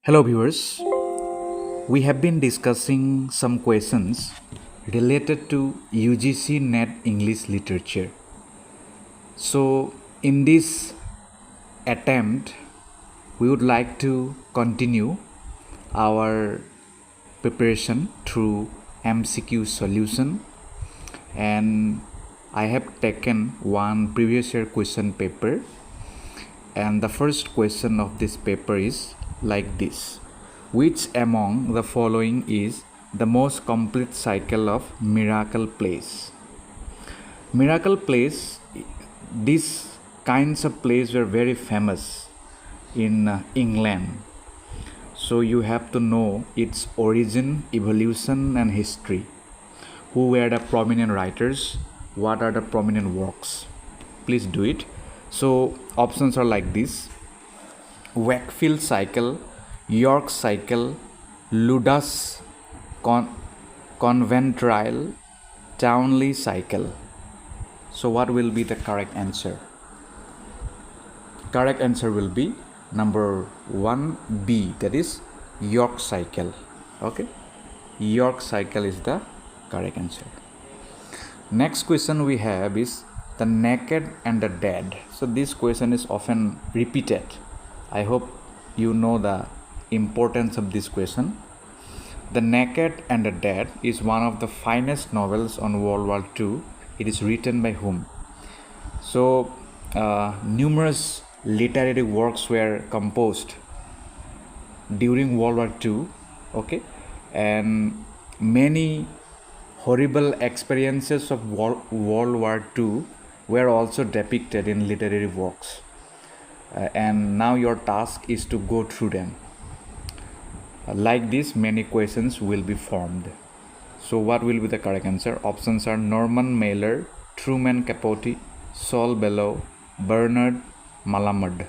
Hello viewers, we have been discussing some questions related to UGC NET English literature. So in this attempt, we would like to continue our preparation through MCQ solution, and I have taken one previous year question paper, and the first question of this paper is like this: which among the following is the most complete cycle of miracle plays? Miracle plays, these kinds of plays were very famous in England. So you have to know its origin, evolution and history. Who were the prominent writers? What are the prominent works? Please do it. So options are like this: Wakefield cycle, York cycle, Ludus Conventrial, Townley cycle. So what will be the correct answer? Correct answer will be number 1B, that is York cycle. Okay, York cycle is the correct answer. Next question we have is the naked and the dead. So this question is often repeated. I hope you know the importance of this question. The Naked and the Dead is one of the finest novels on World War II. It is written by whom? So numerous literary works were composed during World War II, okay, and many horrible experiences of World War II were also depicted in literary works. And now your task is to go through them. Like this, many questions will be formed. So what will be the correct answer? Options are Norman Mailer, Truman Capote, Saul Bellow, Bernard Malamud.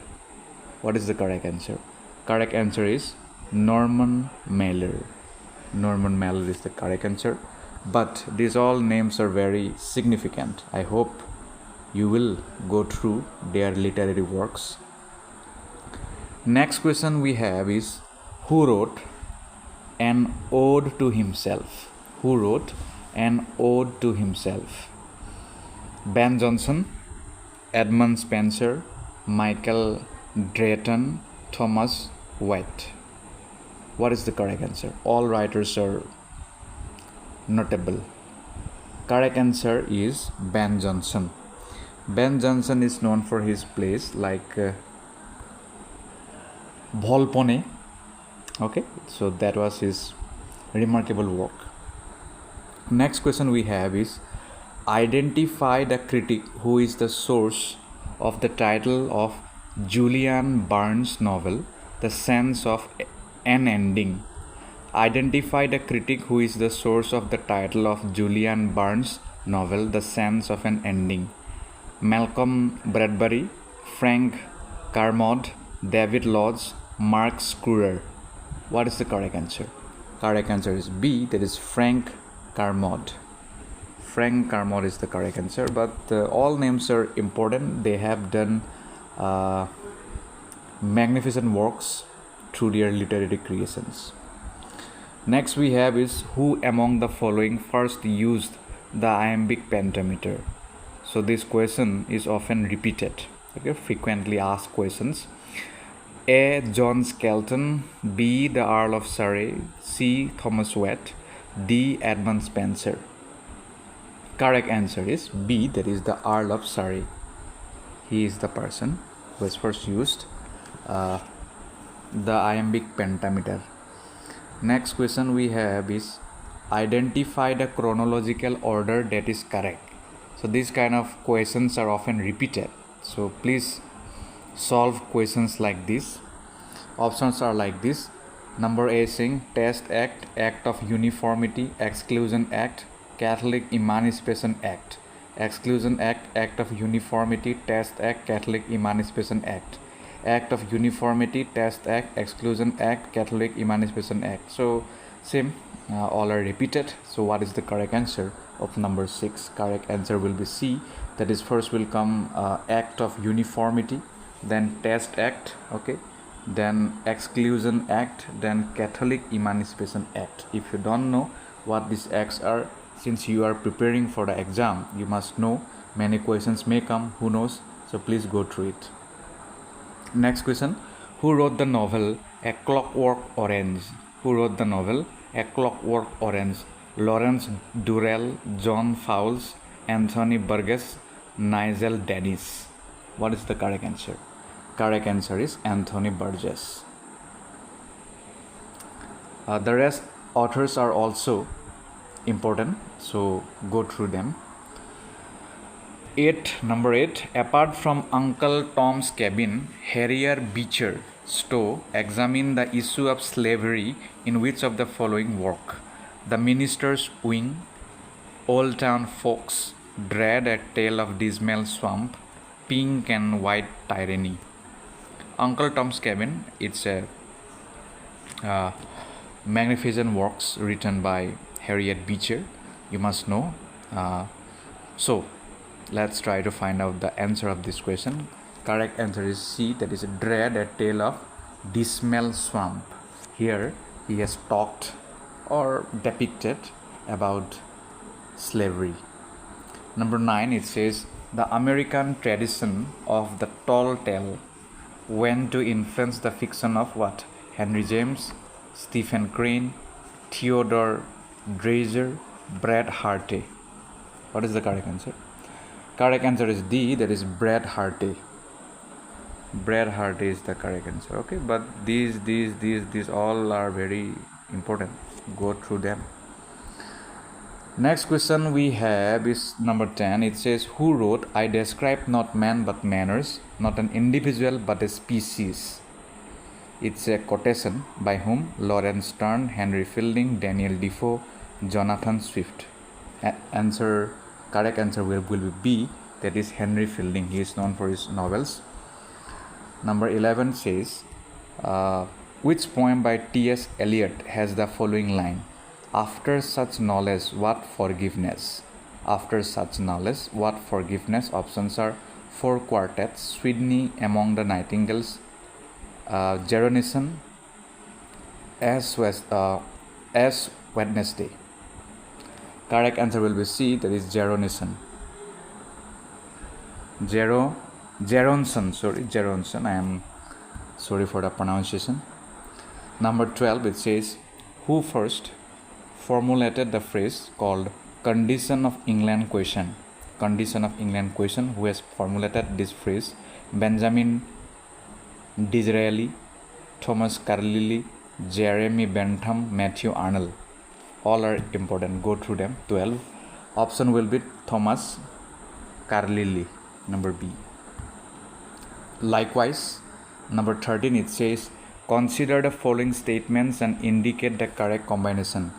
What is the correct answer? Correct answer is Norman Mailer. Norman Mailer is the correct answer. But these all names are very significant. I hope you will go through their literary works. Next question we have is, who wrote an ode to himself? Who wrote an ode to himself? Ben Jonson, Edmund Spenser, Michael Drayton, Thomas Whyte. What is the correct answer? All writers are notable. Correct answer is Ben Jonson. Ben Jonson is known for his plays like Volpone. Okay, so that was his remarkable work. Next question we have is, identify the critic who is the source of the title of Julian Barnes' novel, The Sense of an Ending. Identify the critic who is the source of the title of Julian Barnes' novel, The Sense of an Ending. Malcolm Bradbury, Frank Kermode, David Lodge, Mark Scruer. What is the correct answer? Correct answer is B, that is Frank Kermode. Frank Kermode is the correct answer, but all names are important. They have done magnificent works through their literary creations. Next we have is, who among the following first used the iambic pentameter? So this question is often repeated, okay, frequently asked questions. A. John Skelton, B. the Earl of Surrey, C. Thomas Whyte, D. Edmund Spenser. Correct answer is B, that is the Earl of Surrey. He is the person who has first used the iambic pentameter. Next question we have is, identify the chronological order that is correct. So these kind of questions are often repeated. So please solve questions like this. Options are like this. Number A saying Test Act, Act of Uniformity, Exclusion Act, Catholic Emancipation Act. Exclusion Act, Act of Uniformity, Test Act, Catholic Emancipation Act. Act of Uniformity, Test Act, Exclusion Act, Catholic Emancipation Act. So same, all are repeated. So what is the correct answer of number 6? Correct answer will be C, that is first will come Act of Uniformity, then Test Act, okay, then Exclusion Act, then Catholic Emancipation Act. If you don't know what these acts are, since you are preparing for the exam, you must know. Many questions may come, who knows, so please go through it. Next question, who wrote the novel A Clockwork Orange? Who wrote the novel A Clockwork Orange? Lawrence Durrell, John Fowles, Anthony Burgess, Nigel Dennis. What is the correct answer? Correct answer is Anthony Burgess. The rest authors are also important, so go through them. Number 8, apart from Uncle Tom's Cabin, Harrier Beecher Stowe examined the issue of slavery in which of the following work? The Minister's Wing, Old Town Folks, Dread a Tale of Dismal Swamp, Pink and White Tyranny. Uncle Tom's Cabin, it's a magnificent works written by Harriet Beecher, you must know. So let's try to find out the answer of this question. Correct answer is C, that is Dread a Tale of Dismal Swamp. Here he has talked or depicted about slavery. Number 9, it says the American tradition of the tall tale went to influence the fiction of what? Henry James, Stephen Crane, Theodore Dreiser, Bret Harte. What is the correct answer? Correct answer is D, that is Bret Harte. Bret Harte is the correct answer. Okay, but these all are very important. Go through them. Next question we have is number 10. It says, who wrote I describe not man but manners, not an individual but a species? It's a quotation by whom? Lawrence Sterne, Henry Fielding, Daniel Defoe, Jonathan Swift. Correct answer will be B, that is Henry Fielding. He is known for his novels. Number 11 says, which poem by T.S. Eliot has the following line? After such knowledge, what forgiveness? After such knowledge, what forgiveness? Options are Four Quartets, Sweeney Among the Nightingales, Geronison, Ash Wednesday. Correct answer will be C, that is Geronison. Geronson. I am sorry for the pronunciation. Number 12, it says, who first formulated the phrase called condition of England question? Condition of England question. Who has formulated this phrase? Benjamin Disraeli, Thomas Carlyle, Jeremy Bentham, Matthew Arnold. All are important. Go through them. 12. Option will be Thomas Carlyle, number B. Likewise, number 13, it says, consider the following statements and indicate the correct combination.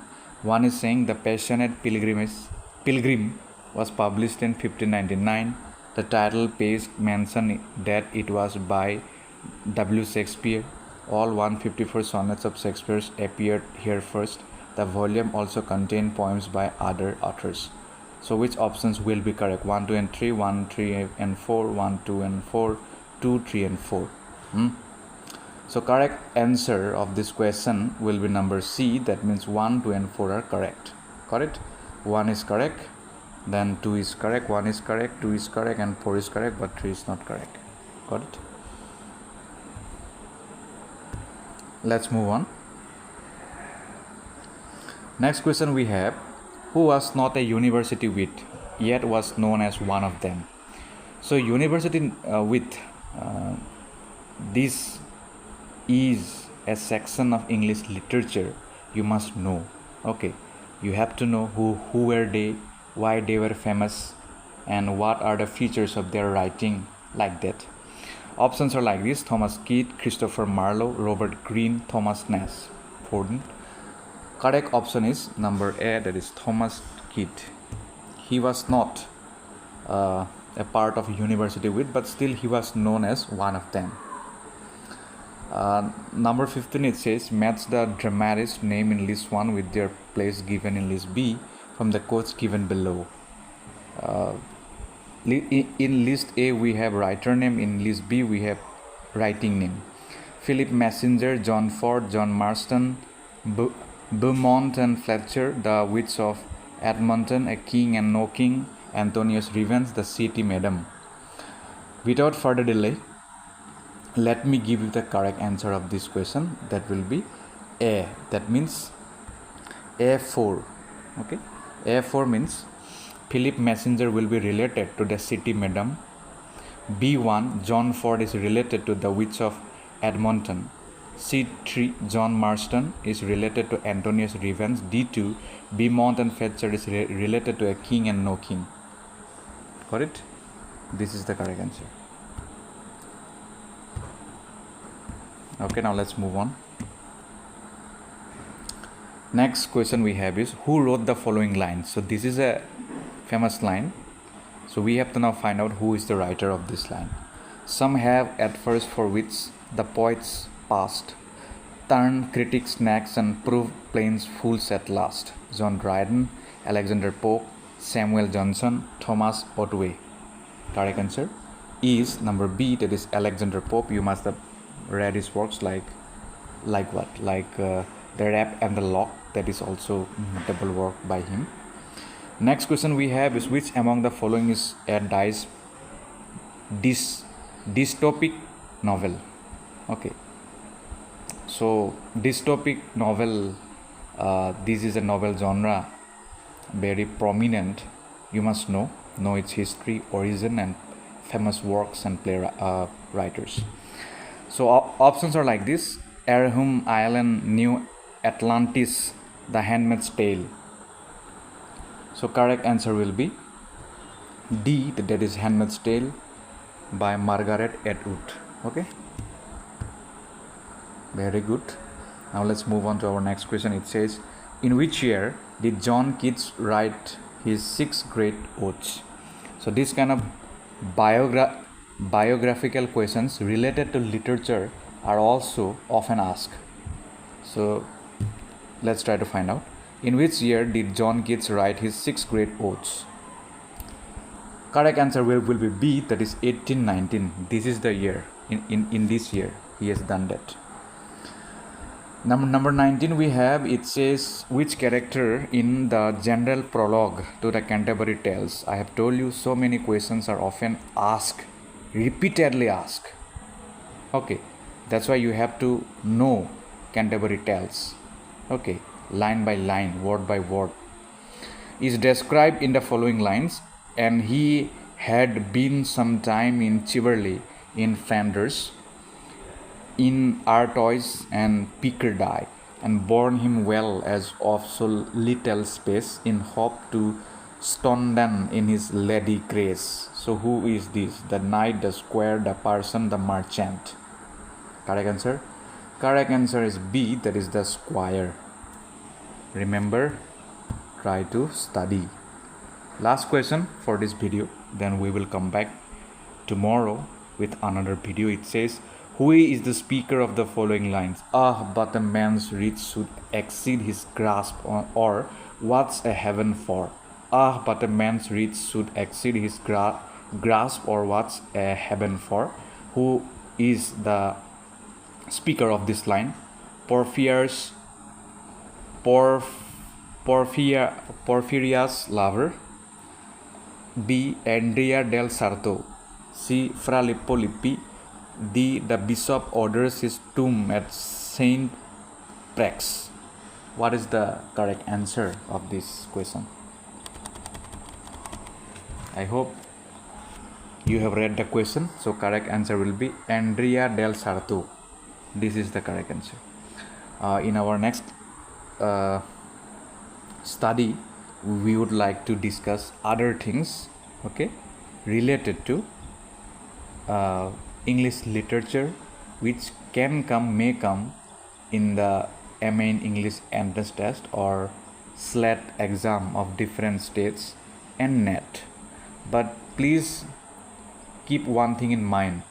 One is saying the Passionate Pilgrim was published in 1599. The title page mentions that it was by W. Shakespeare. All 154 sonnets of Shakespeare appeared here first. The volume also contained poems by other authors. So which options will be correct? 1, 2 and 3, 1, 3 and 4, 1, 2 and 4, 2, 3 and 4. So correct answer of this question will be number C. That means 1, 2 and 4 are correct. Correct? 1 is correct, then 2 is correct, 1 is correct, 2 is correct and 4 is correct, but 3 is not correct. Got it? Let's move on. Next question we have, who was not a university wit yet was known as one of them? So university wit, this is a section of English literature you must know. Okay, you have to know who were they, why they were famous, and what are the features of their writing, like that. Options are like this: Thomas Keat, Christopher Marlowe, Robert Greene, Thomas Nash. Correct option is number A, that is Thomas Keat. He was not a part of university wit, but still he was known as one of them. Number 15, it says, match the dramatist name in list 1 with their place given in list B from the quotes given below. In list A we have writer name, in list B we have writing name. Philip Messenger, John Ford, John Marston, Beaumont and Fletcher, The Wits of Edmonton, A King and No King, Antonius Revenge, The City Madam. Without further delay, let me give you the correct answer of this question. That will be A. That means A4. Okay, A4 means Philip Messenger will be related to The City Madam. B1, John Ford is related to The Witch of Edmonton. C3, John Marston is related to Antonius Revenge. D2, Beaumont and Fletcher is related to A King and No King. Got it? This is the correct answer. Okay, now let's move on. Next question we have is, who wrote the following lines? So this is a famous line. So we have to now find out who is the writer of this line. Some have at first for which the poets passed, turn critics' necks and prove plains fools at last. John Dryden, Alexander Pope, Samuel Johnson, Thomas Otway. Correct answer is number B, that is Alexander Pope. You must have read his works like what? Like The Rap and the Lock. That is also notable work by him. Next question we have is, which among the following is a dystopic novel? Okay, so dystopic novel, this is a novel genre, very prominent. You must know its history, origin, and famous works and writers. So options are like this: Erehum Island, New Atlantis, The Handmaid's Tale. So correct answer will be D, that is Handmaid's Tale by Margaret Atwood. Okay, very good. Now let's move on to our next question. It says, in which year did John Keats write his 6 great odes? So this kind of biographical questions related to literature are also often asked. So let's try to find out. In which year did John Keats write his 6 great odes? Correct answer will be B, that is 1819. This is the year. In this year he has done that. Number 19 we have, it says, which character in the general prologue to the Canterbury Tales? I have told you so many questions are often asked, repeatedly asked. Okay, that's why you have to know Canterbury Tales. Okay, line by line, word by word. Is described in the following lines: and he had been some time in Chiverley, in Flanders, in Artois and Picardy, and borne him well as of so little space, in hope to Stondon in his lady grace. So who is this? The knight, the squire, the parson, the merchant. Correct answer? Correct answer is B, that is the squire. Remember, try to study. Last question for this video, then we will come back tomorrow with another video. It says, who is the speaker of the following lines? Ah, but a man's reach should exceed his grasp, or what's a heaven for? Ah, but a man's reach should exceed his grasp, or what's a heaven for? Who is the speaker of this line? Porphyria's lover. B, Andrea del Sarto. C, Fra Lippo Lippi. D, the bishop orders his tomb at Saint Prax. What is the correct answer of this question? I hope you have read the question. So correct answer will be Andrea del Sarto. This is the correct answer. In our next study, we would like to discuss other things, okay, related to English literature, which may come in the MA in English entrance test or SLAT exam of different states and NET. But please keep one thing in mind: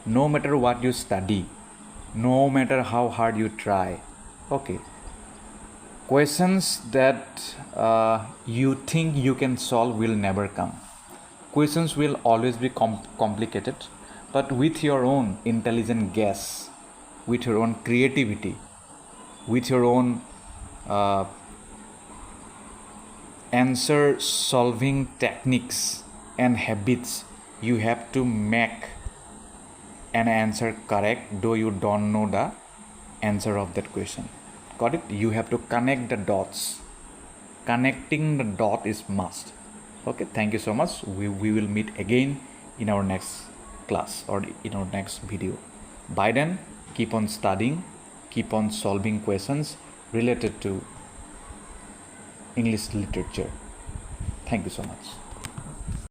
no matter what you study, no matter how hard you try, okay, questions that you think you can solve will never come. Questions will always be complicated, but with your own intelligent guess, with your own creativity, with your own answer solving techniques and habits. You have to make an answer correct, though you don't know the answer of that question. Got it? You have to connect the dots. Connecting the dot is must. Okay, thank you so much. We will meet again in our next class or in our next video. By then, keep on studying, keep on solving questions related to English literature. Thank you so much.